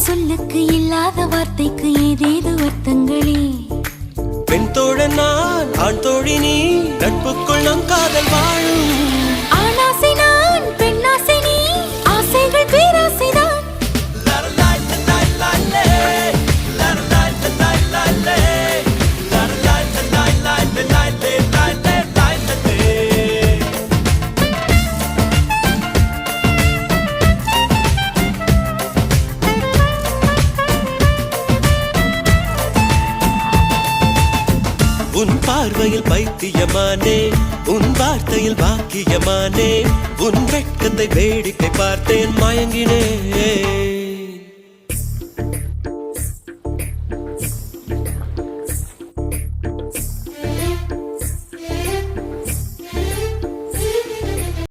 சொல்லுக்கு இல்லாத வார்த்தைக்கு ஏதேது அர்த்தங்களே. பெண் தோழன் நான், ஆண் தோழி நீ, நட்புக்குள் நம் காதல் வாழும். ஆணாசை நான், பெண்ணாசை நீ, ஆசைகள் பேராசைதான். உன் பார்வையில் பைத்தியமானே, உன் வார்த்தையில் பாக்கியமானே, உன் வெட்கத்தை வேடிக்கை பார்த்தேன் மயங்கினே.